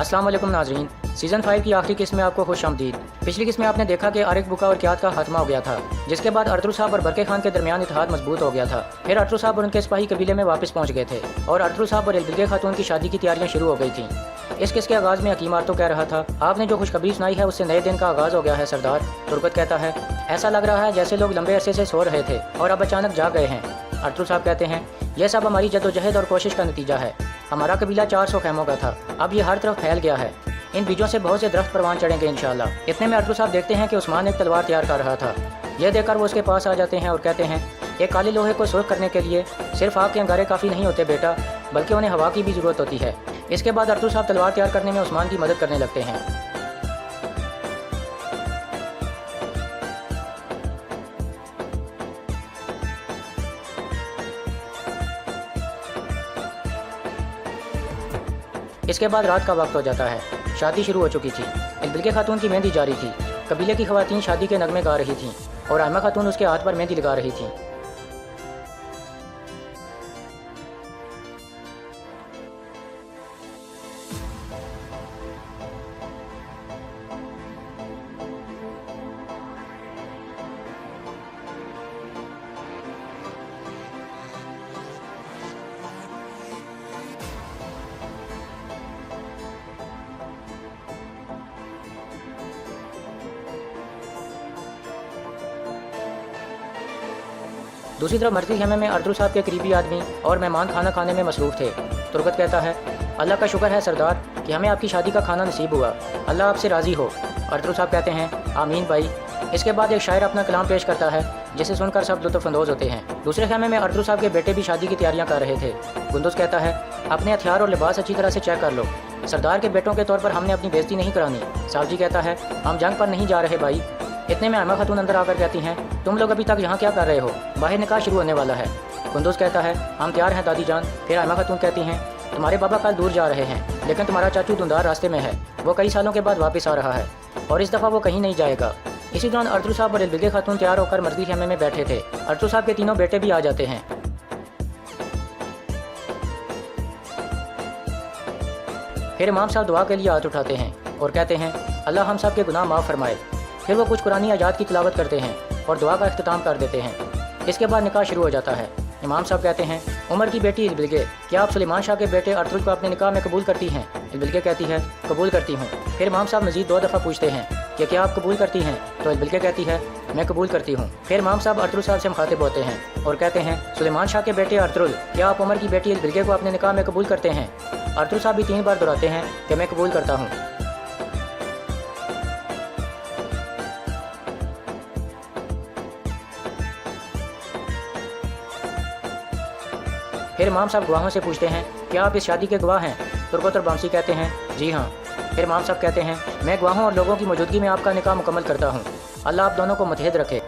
अस्सलाम वालेकुम नाजरीन। सीज़न 5 की आखिरी किस्त में आपको खुश आमदीद। पिछली किस्त में आपने देखा कि आरिक बुका और क्यात का खात्मा हो गया था, जिसके बाद अरतुल साहब और बरके खान के दरमियान इत्तेहाद मजबूत हो गया था। फिर अरतुल साहब और उनके सिपाही कबीले में वापस पहुंच गए थे और अरतुल साहब और बिलगे खातून की शादी की तैयारियां शुरू हो गई थी। इस किस्त के आगाज़ में हकीम आरतो कह रहा था, आपने जो खुशखबरी सुनाई है उससे नए दिन का आगाज़ हो गया है सरदार। तुर्कत कहता है, ऐसा लग रहा है जैसे लोग लंबे अरसे से सो रहे थे और अब अचानक जाग गए हैं। अरतुल साहब कहते हैं, यह सब हमारी जद्दोजहद और कोशिश का नतीजा है। हमारा कबीला 400 खैमों का था, अब ये हर तरफ फैल गया है। इन बीजों से बहुत से दरख्त परवान चढ़ेंगे इंशाल्लाह। इतने में अरतुल साहब देखते हैं कि उस्मान एक तलवार तैयार कर रहा था। यह देखकर वो उसके पास आ जाते हैं और कहते हैं, एक काले लोहे को सुर्ख करने के लिए सिर्फ आग के अंगारे काफ़ी नहीं होते बेटा, बल्कि उन्हें हवा की भी ज़रूरत होती है। इसके बाद अरतुल साहब तलवार तैयार करने में उस्मान की मदद करने लगते हैं। इसके बाद रात का वक्त हो जाता है। शादी शुरू हो चुकी थी। बिलगे खातून की मेहंदी जारी थी। कबीले की खवातीन शादी के नगमे गा रही थीं और आयमा खातून उसके हाथ पर मेहंदी लगा रही थीं। दूसरी तरफ मरती खेमे में अरतुल साहब के करीबी आदमी और मेहमान खाना खाने में मसरूफ़ थे। तुर्कत कहता है, अल्लाह का शुक्र है सरदार कि हमें आपकी शादी का खाना नसीब हुआ। अल्लाह आपसे राज़ी हो। अरतुल साहब कहते हैं, आमीन भाई। इसके बाद एक शायर अपना कलाम पेश करता है, जिसे सुनकर सब लुत्फ़अंदोज़ होते हैं। दूसरे खेमे में अरतुल साहब के बेटे भी शादी की तैयारियां कर रहे थे। गुंदुज़ कहता है, अपने हथियार और लिबास अच्छी तरह से चेक कर लो। सरदार के बेटों के तौर पर हमने अपनी बेइज्जती नहीं करानी। सावजी कहता है, हम जंग पर नहीं जा रहे भाई। इतने में आयमा खातून अंदर आकर कहती हैं, तुम लोग अभी तक यहाँ क्या कर रहे हो? बाहर निकाह शुरू होने वाला है। कुंदूस कहता है, हम तैयार हैं दादी जान। फिर आयमा खातून कहती हैं, तुम्हारे बाबा कल दूर जा रहे हैं, लेकिन तुम्हारा चाचू धुंधार रास्ते में है। वो कई सालों के बाद वापस आ रहा है और इस दफ़ा वो कहीं नहीं जाएगा। इसी दौरान अरतुल साहब और बिलगे खातून तैयार होकर मर्दी खेमे में बैठे थे। अरतुल साहब के तीनों बेटे भी आ जाते हैं। फिर इमाम साहब दुआ के लिए हाथ उठाते हैं और कहते हैं, अल्लाह हम सब के गुनाह माफ़ फरमाए। फिर वो कुछ कुरानी आजात की तिलावत करते हैं और दुआ का इख्तिताम कर देते हैं। इसके बाद निकाह शुरू हो जाता है। इमाम साहब कहते हैं, उमर की बेटी इलबिलगे, क्या आप सुलेमान शाह के बेटे अरतुल को अपने निकाह में कबूल करती हैं? इलबिलगे कहती है, कबूल करती हूँ। फिर इमाम साहब मजीद 2 दफ़ा पूछते हैं कि क्या आप कबूल करती हैं? तो इलबिलगे कहती है, मैं कबूल करती हूँ। फिर इमाम साहब अरतुल साहब से मुखातिब होते हैं और कहते हैं, सुलेमान शाह के बेटे अरतुल, क्या आप उमर की बेटी इलबिलगे को अपने निकाह में कबूल करते हैं? अरतुल साहब भी 3 बार दोहराते हैं कि मैं कबूल करता हूँ। फिर इमाम साहब गवाहों से पूछते हैं, क्या आप इस शादी के गवाह हैं? तुर्कत और बामसी कहते हैं, जी हाँ। फिर इमाम साहब कहते हैं, मैं गवाहों और लोगों की मौजूदगी में आपका निकाह मुकम्मल करता हूँ। अल्लाह आप दोनों को मुत्तहिद रखे।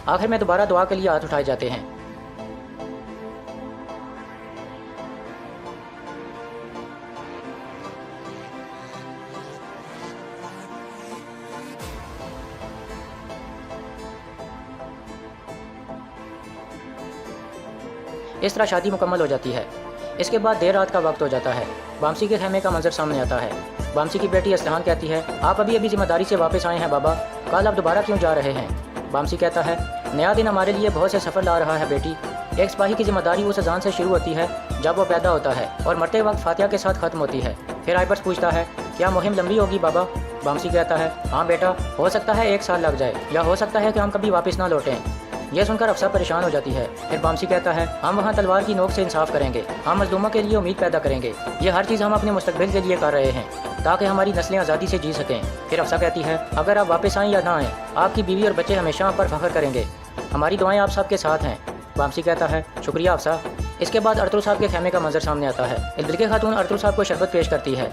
आखिर में दोबारा दुआ के लिए हाथ उठाए जाते हैं। इस तरह शादी मुकम्मल हो जाती है। इसके बाद देर रात का वक्त हो जाता है। बामसी के खेमे का मंजर सामने आता है। बामसी की बेटी असलहान कहती है, आप अभी अभी जिम्मेदारी से वापस आए हैं बाबा, कल आप दोबारा क्यों जा रहे हैं? बामसी कहता है, नया दिन हमारे लिए बहुत से सफ़र ला रहा है बेटी। एक सिपाही की जिम्मेदारी उस अजान से शुरू होती है जब वो पैदा होता है और मरते वक्त फातिहा के साथ ख़त्म होती है। फिर आइबर्स पूछता है, क्या मुहिम लंबी होगी बाबा? बामसी कहता है, हाँ बेटा, हो सकता है 1 साल लग जाए या हो सकता है कि हम कभी वापस ना लौटें। यह सुनकर अफसा परेशान हो जाती है। फिर बामसी कहता है, हम वहाँ तलवार की नोक से इंसाफ करेंगे, हम मजलूमों के लिए उम्मीद पैदा करेंगे। ये हर चीज़ हम अपने मुस्तकबिल के लिए कर रहे हैं ताकि हमारी नस्लें आज़ादी से जी सकें। फिर अफसा कहती है, अगर आप वापस आएँ या ना आएँ, आपकी बीवी और बच्चे हमेशा आप पर फख्र करेंगे। हमारी दुआएं आप सब के साथ हैं। बामसी कहता है, शुक्रिया अफसा। इसके बाद अरतुल साहब के खेमे का मंजर सामने आता है। इलबिलगे खातून अरतुल साहब को शरबत पेश करती है।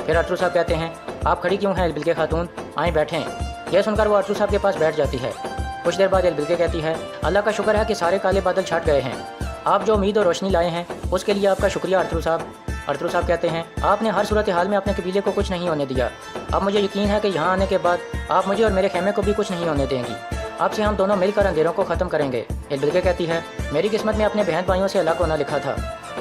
फिर अरतुल साहब कहते हैं, आप खड़ी क्यों हैं इलबिलगे खातून, आएँ बैठें। यह सुनकर वो अरतुल साहब के पास बैठ जाती है। कुछ देर बाद इलबिलगे कहती है, अल्लाह का शुक्र है कि सारे काले बादल छट गए हैं। आप जो उम्मीद और रोशनी लाए हैं उसके लिए आपका शुक्रिया अरतुल साहब। अरतुल साहब कहते हैं, आपने हर सूरत हाल में अपने कबीले को कुछ नहीं होने दिया। अब मुझे यकीन है कि यहाँ आने के बाद आप मुझे और मेरे खेमे को भी कुछ नहीं होने देंगी। आपसे हम दोनों मिलकर अंधेरों को ख़त्म करेंगे। इल्बिल्के कहती है, मेरी किस्मत में अपने बहन भाइयों से अलग होना लिखा था।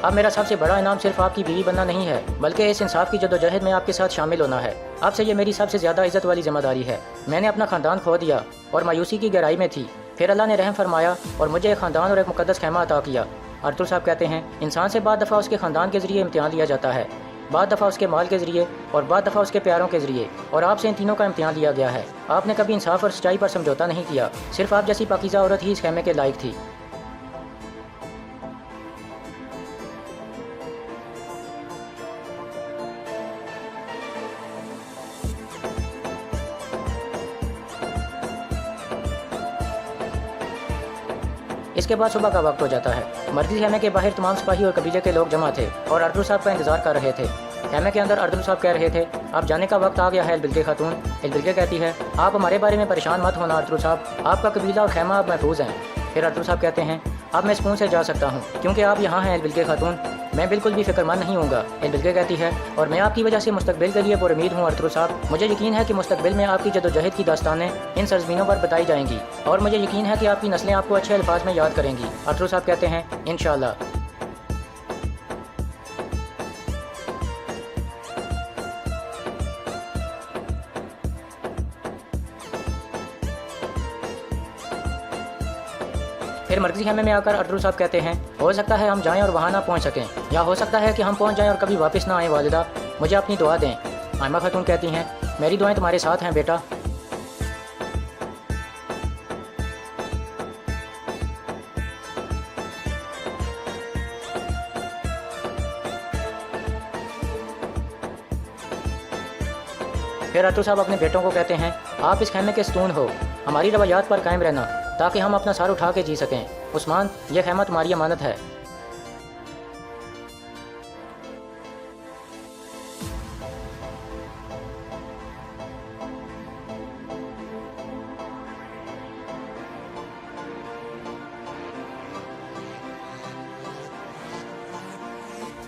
अब मेरा सबसे बड़ा इनाम सिर्फ आपकी बीवी बनना नहीं है, बल्कि इस इंसाफ की जद्दोजहद में आपके साथ शामिल होना है। अब से ये मेरी सबसे ज़्यादा इज्जत वाली जिम्मेदारी है। मैंने अपना ख़ानदान खो दिया और मायूसी की गहराई में थी, फिर अल्लाह ने रहम फरमाया और मुझे एक ख़ानदान और एक मुक़द्दस खेमा अता किया। अरतुल साहब कहते हैं, इंसान से बाद दफ़ा उसके ख़ानदान के ज़रिए इम्तिहान लिया जाता है, बाद दफ़ा उसके माल के ज़रिए और बाद दफ़ा उसके प्यारों के ज़रिए, और आपसे इन तीनों का इम्तिहान लिया गया है। आपने कभी इंसाफ और सच्चाई पर समझौता नहीं किया। सिर्फ आप जैसी पाकीज़ा औरत ही इस खेमे के लायक थी। इसके बाद सुबह का वक्त हो जाता है। मर्दी खेमे के बाहर तमाम सिपाही और कबीले के लोग जमा थे और अरतुल साहब का इंतजार कर रहे थे। खेमे के अंदर अरतुल साहब कह रहे थे, आप जाने का वक्त आ गया है इल्बिल्के खातून। इल्बिल्के कहती है, आप हमारे बारे में परेशान मत होना अरतुल साहब, आपका कबीला और खेमा अब महफूज हैं। फिर अरतुल साहब कहते हैं, अब मैं सुकून से जा सकता हूँ क्योंकि आप यहाँ हैं इल्बिल्के खातून, मैं बिल्कुल भी फिक्रमंद नहीं हूँगा। इल्बिल्के कहती है, और मैं आपकी वजह से मुस्तकबिल के लिए पुरुमीद हूँ अरतुल साहब। मुझे यकीन है कि मुस्तकबिल में आपकी जद्दोजहद की दास्तानें इन सरजमीनों पर बताई जाएंगी और मुझे यकीन है कि आपकी नस्लें आपको अच्छे अल्फाज में याद करेंगी। अरतुल साहब कहते हैं, इंशाअल्लाह। फिर मरकजी खेमे में आकर अरतुल साहब कहते हैं, हो सकता है हम जाएं और वहाँ ना पहुँच सकें, या हो सकता है कि हम पहुँच जाएं और कभी वापस ना आएँ। वालिदा, मुझे अपनी दुआ दें। आयमा खातून कहती हैं, मेरी दुआएं तुम्हारे साथ हैं बेटा। फिर अरतुल साहब अपने बेटों को कहते हैं, आप इस खेमे के सतून हो, हमारी रवायात पर कायम रहना ताकि हम अपना सार उठा के जी सकें। उस्मान, यह खेमा तुम्हारी अमानत है।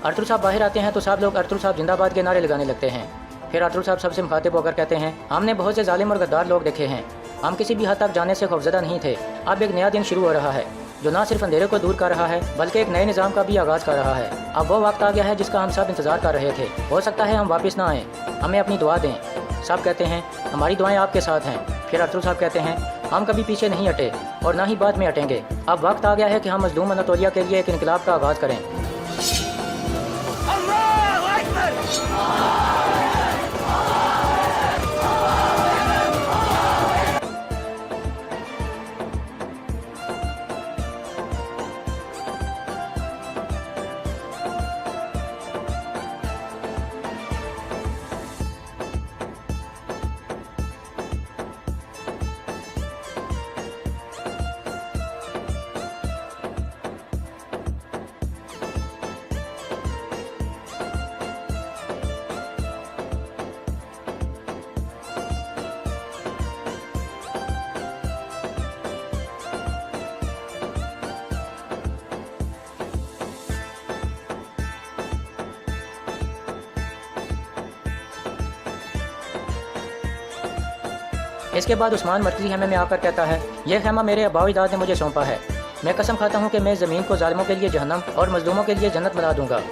अरतुल साहब बाहर आते हैं तो सब लोग अरतुल साहब जिंदाबाद के नारे लगाने लगते हैं। फिर अरतुल साहब सबसे मुखातिब होकर कहते हैं, हमने बहुत से जालिम और गद्दार लोग देखे हैं, हम किसी भी हद तक जाने से खौफजदा नहीं थे। अब एक नया दिन शुरू हो रहा है जो न सिर्फ अंधेरे को दूर कर रहा है बल्कि एक नए निज़ाम का भी आगाज़ कर रहा है। अब वो वक्त आ गया है जिसका हम सब इंतज़ार कर रहे थे। हो सकता है हम वापस ना आएँ, हमें अपनी दुआ दें। सब कहते हैं, हमारी दुआएं आपके साथ हैं। फिर अरतुल साहब कहते हैं, हम कभी पीछे नहीं हटे और ना ही बाद में हटेंगे। अब वक्त आ गया है कि हम मजलूम अनातोलिया के लिए एक इनकलाब का आगाज़ करें। इसके बाद उस्मान मरकजी खेमे में आकर कहता है, यह खेमा मेरे अबाव-ए-अजदाद ने मुझे सौंपा है। मैं कसम खाता हूँ कि मैं ज़मीन को जालिमों के लिए जहन्नम और मजलूमों के लिए जन्नत बना दूंगा।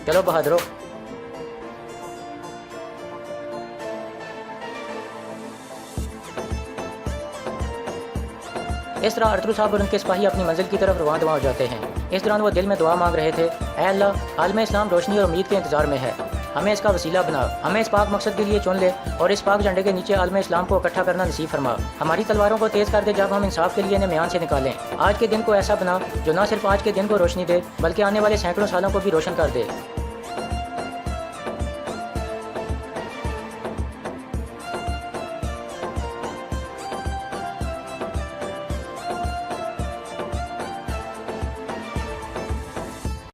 चलो बहादुरों, इस तरह अरतुल साहब और उनके सिपाही अपनी मंजिल की तरफ रवाना हो जाते हैं। इस दौरान वो दिल में दुआ मांग रहे थे, ऐ अल्लाह, आलम इस्लाम रोशनी और उम्मीद के इंतजार में है, हमें इसका वसीला बना, हमें इस पाक मकसद के लिए चुन ले और इस पाक झंडे के नीचे आलम इस्लाम को इकट्ठा करना नसीब फरमा। हमारी तलवारों को तेज़ कर दे जब हम इंसाफ के लिए इन्हें म्यान से निकालें। आज के दिन को ऐसा बना जो न सिर्फ आज के दिन को रोशनी दे बल्कि आने वाले सैकड़ों सालों को भी रोशन कर दे।